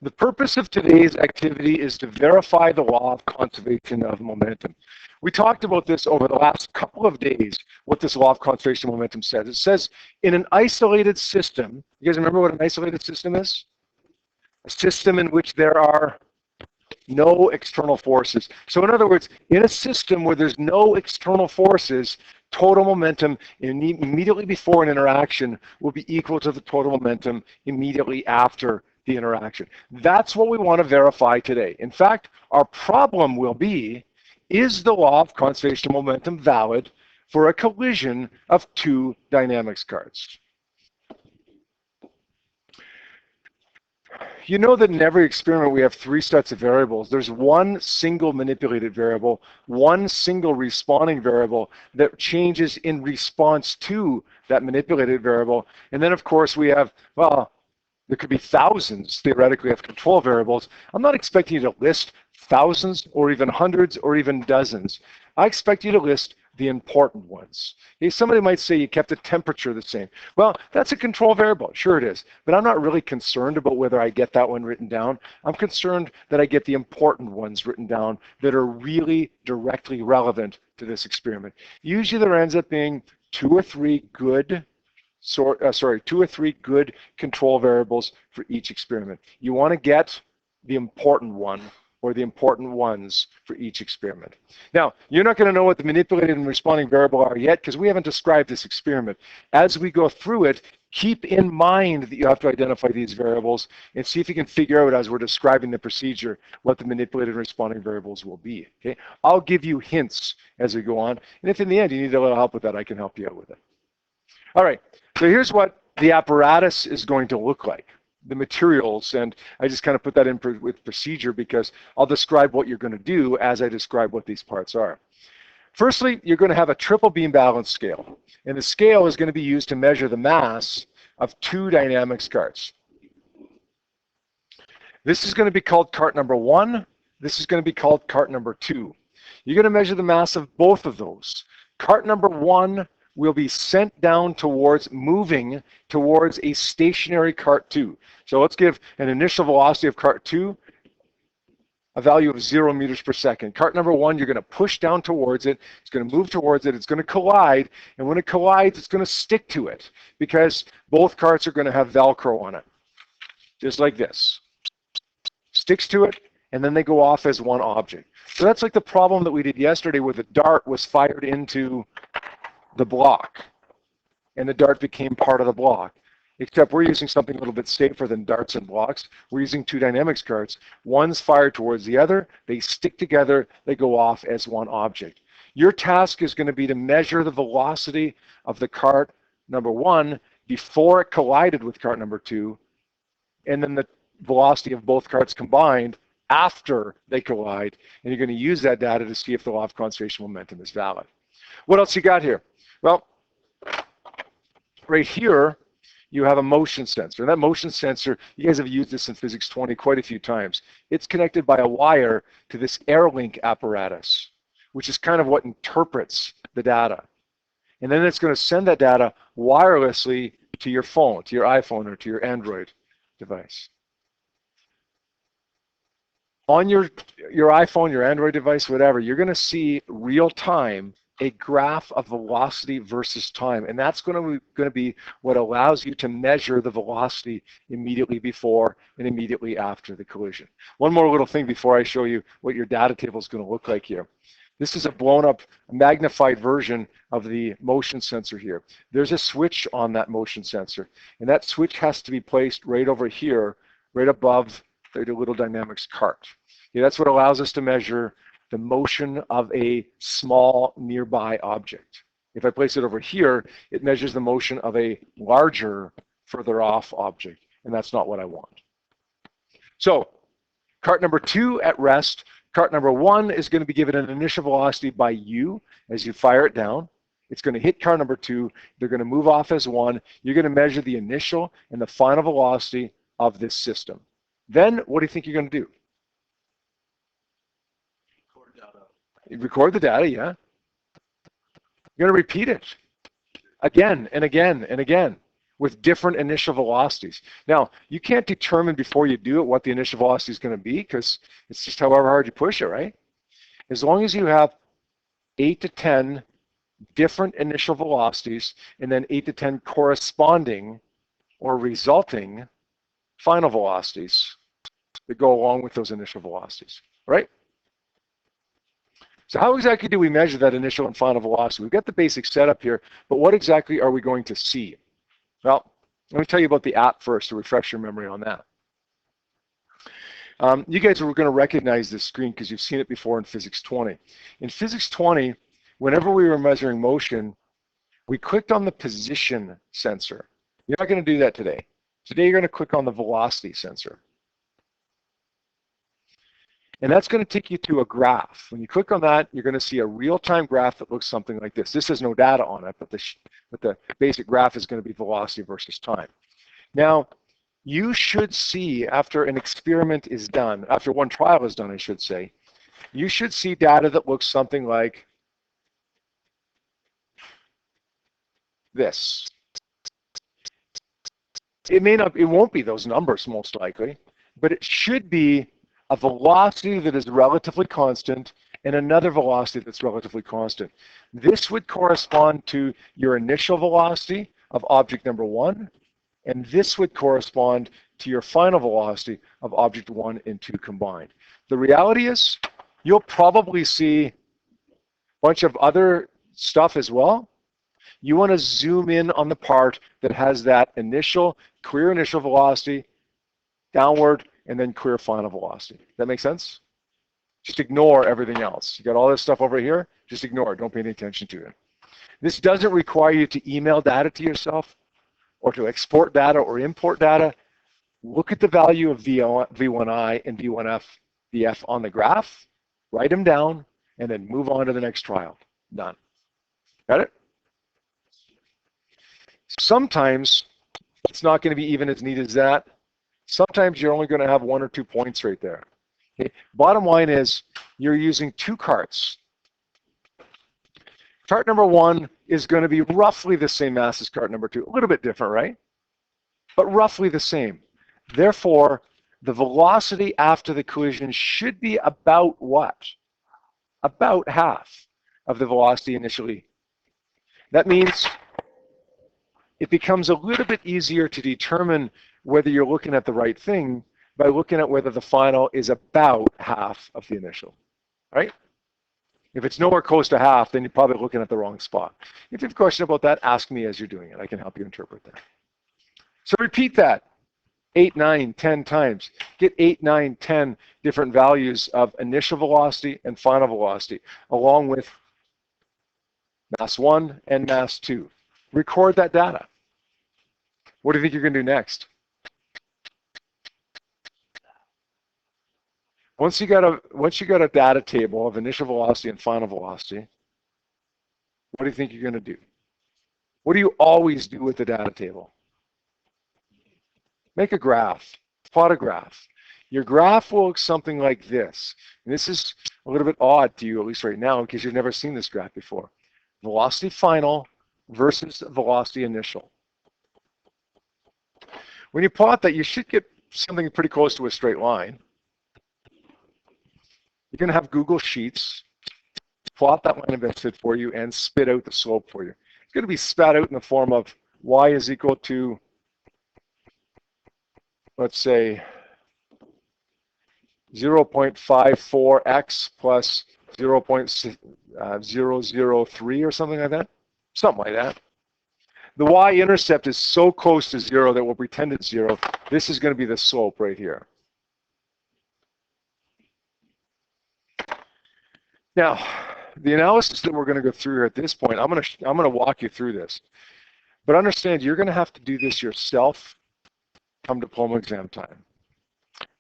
The purpose of today's activity is to verify the law of conservation of momentum. We talked about this over the last couple of days, what this law of conservation of momentum says. It says in an isolated system, you guys remember what an isolated system is? A system in which there are no external forces. So in other words, in a system where there's no external forces, total momentum immediately before an interaction will be equal to the total momentum immediately after the interaction. That's what we want to verify today. In fact, our problem will be, is the law of conservation of momentum valid for a collision of two dynamics cards? You know that in every experiment we have three sets of variables. There's one single manipulated variable, one single responding variable that changes in response to that manipulated variable. And then of course we have, well, there could be thousands theoretically of control variables. I'm not expecting you to list thousands or even hundreds or even dozens. I expect you to list the important ones. Okay, somebody might say you kept the temperature the same. Well, that's a control variable. Sure it is. But I'm not really concerned about whether I get that one written down. I'm concerned that I get the important ones written down that are really directly relevant to this experiment. Usually there ends up being two or three good control variables for each experiment. You want to get the important one or the important ones for each experiment. Now, you're not going to know what the manipulated and responding variable are yet because we haven't described this experiment. As we go through it, keep in mind that you have to identify these variables and see if you can figure out, as we're describing the procedure, what the manipulated and responding variables will be. Okay? I'll give you hints as we go on, and if in the end you need a little help with that, I can help you out with it. All right, so here's what the apparatus is going to look like. The materials, and I just kind of put that in with procedure because I'll describe what you're going to do as I describe what these parts are. Firstly, you're going to have a triple beam balance scale, and the scale is going to be used to measure the mass of two dynamics carts. This is going to be called cart number 1. This is going to be called cart number 2. You're going to measure the mass of both of those. Cart number 1 will be sent down towards, moving towards a stationary cart 2. So let's give an initial velocity of cart 2 a value of 0 meters per second. Cart number 1, you're going to push down towards it. It's going to move towards it. It's going to collide. And when it collides, it's going to stick to it because both carts are going to have Velcro on it, just like this. Sticks to it, and then they go off as one object. So that's like the problem that we did yesterday where the dart was fired into the block, and the dart became part of the block. Except we're using something a little bit safer than darts and blocks. We're using two dynamics carts. One's fired towards the other. They stick together. They go off as one object. Your task is going to be to measure the velocity of the cart number 1 before it collided with cart number 2, and then the velocity of both carts combined after they collide. And you're going to use that data to see if the law of conservation of momentum is valid. What else you got here? Well, right here, you have a motion sensor. And that motion sensor, you guys have used this in Physics 20 quite a few times. It's connected by a wire to this AirLink apparatus, which is kind of what interprets the data. And then it's going to send that data wirelessly to your phone, to your iPhone or to your Android device. On your iPhone, your Android device, whatever, you're going to see real time a graph of velocity versus time, and that's going to be what allows you to measure the velocity immediately before and immediately after the collision. One more little thing before I show you what your data table is going to look like here. This is a blown up, magnified version of the motion sensor here. There's a switch on that motion sensor, and that switch has to be placed right over here, right above the little dynamics cart. Okay, that's what allows us to measure the motion of a small nearby object. If I place it over here, it measures the motion of a larger, further off object, and that's not what I want. So, cart number 2 at rest. Cart number 1 is going to be given an initial velocity by you as you fire it down. It's going to hit cart number 2. They're going to move off as one. You're going to measure the initial and the final velocity of this system. Then, what do you think you're going to do? Record the data, yeah. You're going to repeat it again and again and again. with different initial velocities. Now, you can't determine before you do it what the initial velocity is going to be because it's just however hard you push it, right? As long as you have 8 to 10 different initial velocities and then 8 to 10 corresponding or resulting final velocities that go along with those initial velocities, right? So how exactly do we measure that initial and final velocity? We've got the basic setup here, but what exactly are we going to see? Well, let me tell you about the app first to refresh your memory on that. You guys are going to recognize this screen because you've seen it before in Physics 20. In Physics 20, whenever we were measuring motion, we clicked on the position sensor. You're not going to do that today. Today you're going to click on the velocity sensor. And that's going to take you to a graph. When you click on that, you're going to see a real-time graph that looks something like this. This has no data on it, but the basic graph is going to be velocity versus time. Now, you should see after an experiment is done, after one trial is done, I should say, you should see data that looks something like this. It won't be those numbers most likely, but it should be a velocity that is relatively constant and another velocity that's relatively constant. This would correspond to your initial velocity of object number 1, and this would correspond to your final velocity of object 1 and 2 combined. The reality is, you'll probably see a bunch of other stuff as well. You want to zoom in on the part that has that clear initial velocity, downward, and then clear final velocity. That make sense? Just ignore everything else. You got all this stuff over here, just ignore it. Don't pay any attention to it. This doesn't require you to email data to yourself or to export data or import data. Look at the value of V1I and V1F on the graph, write them down, and then move on to the next trial. Done. Got it? Sometimes it's not going to be even as neat as that. Sometimes you're only going to have 1 or 2 points right there. Okay? Bottom line is you're using 2 carts. Cart number 1 is going to be roughly the same mass as cart number 2. A little bit different, right? But roughly the same. Therefore, the velocity after the collision should be about what? About half of the velocity initially. That means it becomes a little bit easier to determine whether you're looking at the right thing by looking at whether the final is about half of the initial, right? If it's nowhere close to half, then you're probably looking at the wrong spot. If you have a question about that, ask me as you're doing it. I can help you interpret that. So repeat that 8, 9, 10 times. Get 8, 9, 10 different values of initial velocity and final velocity, along with mass 1 and mass 2. Record that data. What do you think you're going to do next? Once you got a data table of initial velocity and final velocity, what do you think you're going to do? What do you always do with the data table? Make a graph, plot a graph. Your graph will look something like this. And this is a little bit odd to you, at least right now, because you've never seen this graph before. Velocity final versus velocity initial. When you plot that, you should get something pretty close to a straight line. You're going to have Google Sheets plot that line of incident for you and spit out the slope for you. It's going to be spat out in the form of y is equal to, let's say, 0.54x plus 0.003 or something like that. Something like that. The y-intercept is so close to 0 that we'll pretend it's 0. This is going to be the slope right here. Now, the analysis that we're going to go through here at this point, I'm going to walk you through this. But understand, you're going to have to do this yourself come diploma exam time.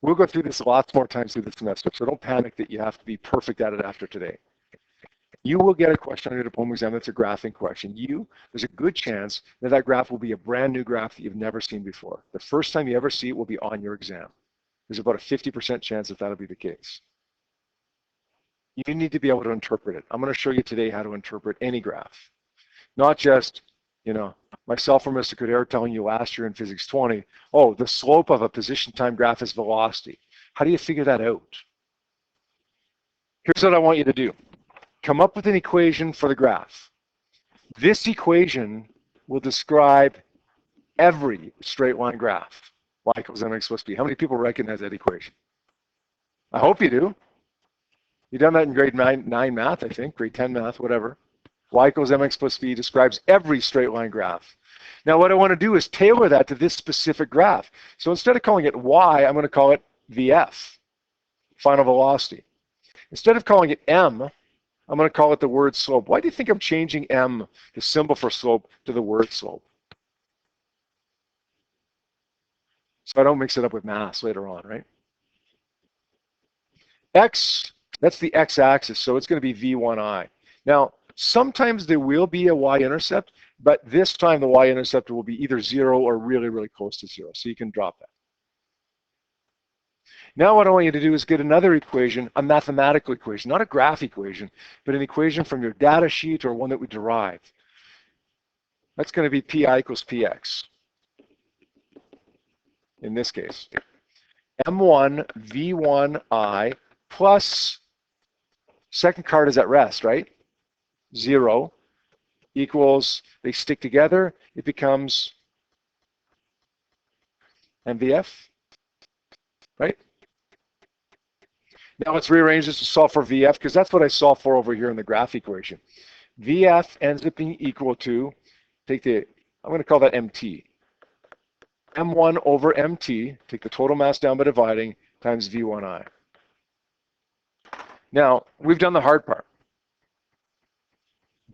We'll go through this lots more times through the semester, so don't panic that you have to be perfect at it after today. You will get a question on your diploma exam that's a graphing question. There's a good chance that that graph will be a brand new graph that you've never seen before. The first time you ever see it will be on your exam. There's about a 50% chance that that'll be the case. You need to be able to interpret it. I'm going to show you today how to interpret any graph. Not just, myself or Mr. Kader telling you last year in Physics 20, oh, the slope of a position time graph is velocity. Oh, the slope of a position time graph is velocity. How do you figure that out? Here's what I want you to do. Come up with an equation for the graph. This equation will describe every straight line graph. Y equals mx plus b. How many people recognize that equation? I hope you do. You've done that in grade 9 math, I think, grade 10 math, whatever. Y equals mx plus b describes every straight line graph. Now what I want to do is tailor that to this specific graph. So instead of calling it y, I'm going to call it VF, final velocity. Instead of calling it m, I'm going to call it the word slope. Why do you think I'm changing m, the symbol for slope, to the word slope? So I don't mix it up with mass later on, right? X, that's the x-axis, so it's going to be V1I. Now, sometimes there will be a y-intercept, but this time the y-intercept will be either 0 or really, really close to 0, so you can drop that. Now what I want you to do is get another equation, a mathematical equation, not a graph equation, but an equation from your data sheet or one that we derive. That's going to be pi equals px. In this case, m1 v1I plus, second card is at rest, right? 0 equals, they stick together, it becomes mvf, right? Now let's rearrange this to solve for vf, because that's what I solved for over here in the graph equation. Vf ends up being equal to, I'm going to call that mt. m1 over mt, take the total mass down by dividing, times v1I. Now, we've done the hard part,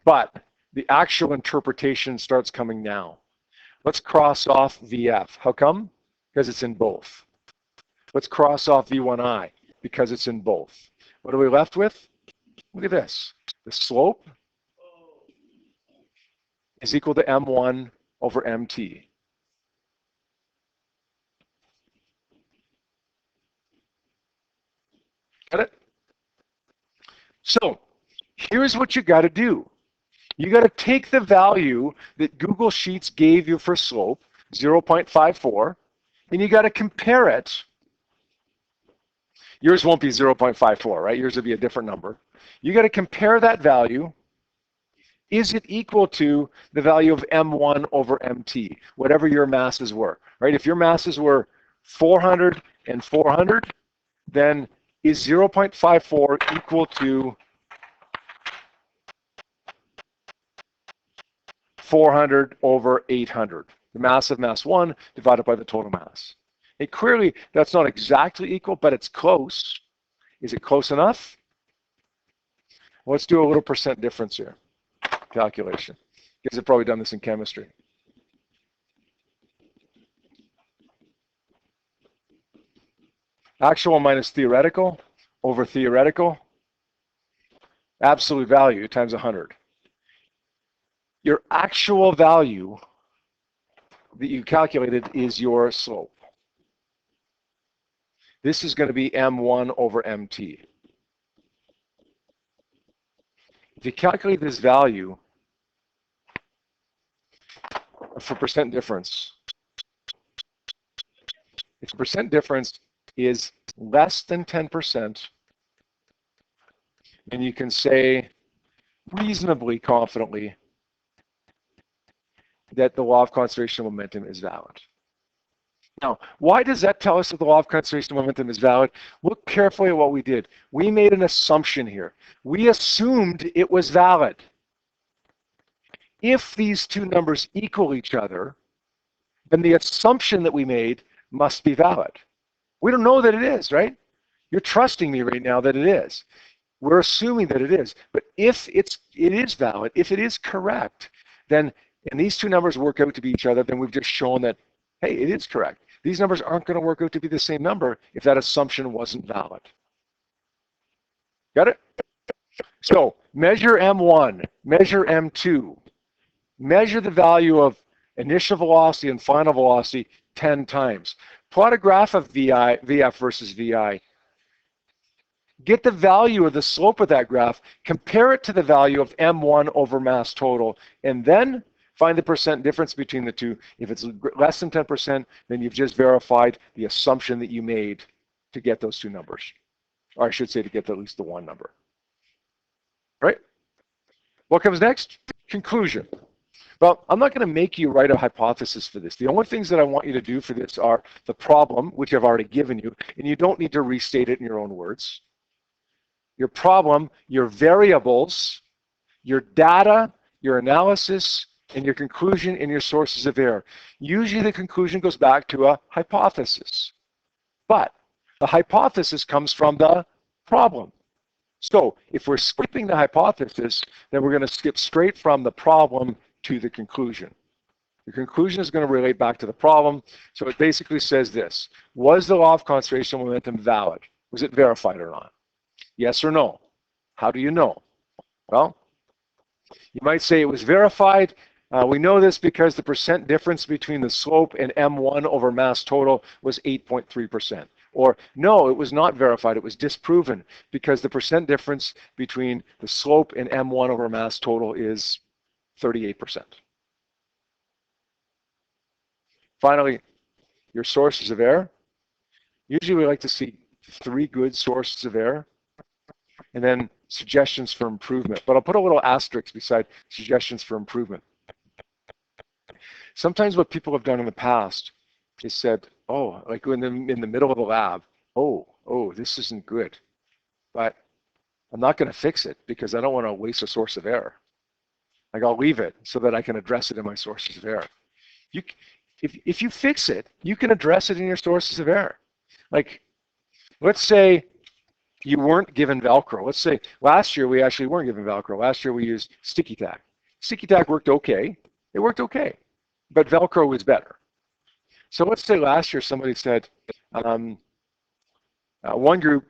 but the actual interpretation starts coming now. Let's cross off vf. How come? Because it's in both. Let's cross off v1I, because it's in both. What are we left with? Look at this. The slope is equal to m1 over mt. Got it? So here's what you got to do. You got to take the value that Google Sheets gave you for slope, 0.54, and you got to compare it. Yours won't be 0.54, right? Yours will be a different number. You got to compare that value. Is it equal to the value of m1 over mt, whatever your masses were, right? If your masses were 400 and 400, then is 0.54 equal to 400 over 800? The mass of mass 1 divided by the total mass. And clearly, that's not exactly equal, but it's close. Is it close enough? Let's do a little percent difference here. Calculation. You guys have probably done this in chemistry. Actual minus theoretical over theoretical. Absolute value times 100. Your actual value that you calculated is your slope. This is going to be m1 over mt. If you calculate this value for percent difference, if the percent difference is less than 10%, and you can say reasonably confidently that the law of conservation of momentum is valid. Now, why does that tell us that the law of conservation of momentum is valid? Look carefully at what we did. We made an assumption here. We assumed it was valid. If these two numbers equal each other, then the assumption that we made must be valid. We don't know that it is, right? You're trusting me right now that it is. We're assuming that it is. But if it is valid, if it is correct, then, and these two numbers work out to be each other, then we've just shown that, hey, it is correct. These numbers aren't going to work out to be the same number if that assumption wasn't valid. Got it? So measure M1, measure M2, measure the value of initial velocity and final velocity 10 times. Plot a graph of VF versus VI. Get the value of the slope of that graph, compare it to the value of M1 over mass total, and then Find the percent difference between the two. If it's less than 10%, then you've just verified the assumption that you made to get those two numbers. Or I should say to get at least the one number. Right? What comes next? Conclusion. Well, I'm not going to make you write a hypothesis for this. The only things that I want you to do for this are the problem, which I've already given you, and you don't need to restate it in your own words. Your problem, your variables, your data, your analysis, and your conclusion and your sources of error. Usually the conclusion goes back to a hypothesis, but the hypothesis comes from the problem. So if we're skipping the hypothesis, then we're going to skip straight from the problem to the conclusion. The conclusion is going to relate back to the problem. So it basically says this: was the law of conservation of momentum valid? Was it verified or not? Yes or no? How do you know? Well, you might say it was verified. We know this because the percent difference between the slope and M1 over mass total was 8.3%. Or no, it was not verified. It was disproven because the percent difference between the slope and M1 over mass total is 38%. Finally, your sources of error. Usually we like to see 3 good sources of error and then suggestions for improvement. But I'll put a little asterisk beside suggestions for improvement. Sometimes what people have done in the past is said, oh, like in the middle of the lab, oh, this isn't good, but I'm not going to fix it because I don't want to waste a source of error. Like I'll leave it so that I can address it in my sources of error. If you fix it, you can address it in your sources of error. Like, let's say you weren't given Velcro. Let's say last year we actually weren't given Velcro. Last year we used sticky tack. Sticky tack worked okay. It worked okay, but Velcro was better. So let's say last year somebody said, one group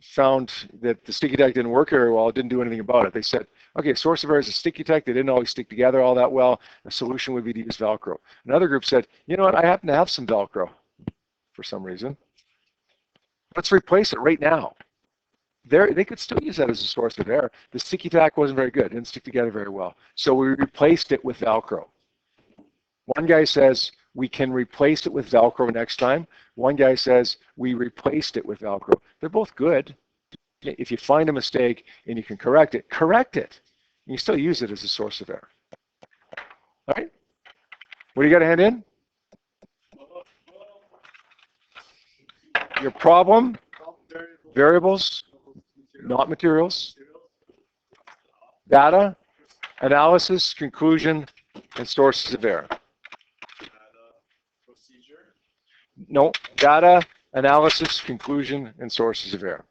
found that the sticky tack didn't work very well, didn't do anything about it. They said, okay, source of error is a sticky tack. They didn't always stick together all that well. The solution would be to use Velcro. Another group said, you know what, I happen to have some Velcro for some reason. Let's replace it right now. They could still use that as a source of error. The sticky tack wasn't very good. It didn't stick together very well. So we replaced it with Velcro. One guy says, we can replace it with Velcro next time. One guy says, we replaced it with Velcro. They're both good. If you find a mistake and you can correct it. You still use it as a source of error. All right? What do you got to hand in? Your problem, variables, not materials, data, analysis, conclusion, and sources of error. No, data, analysis, conclusion, and sources of error.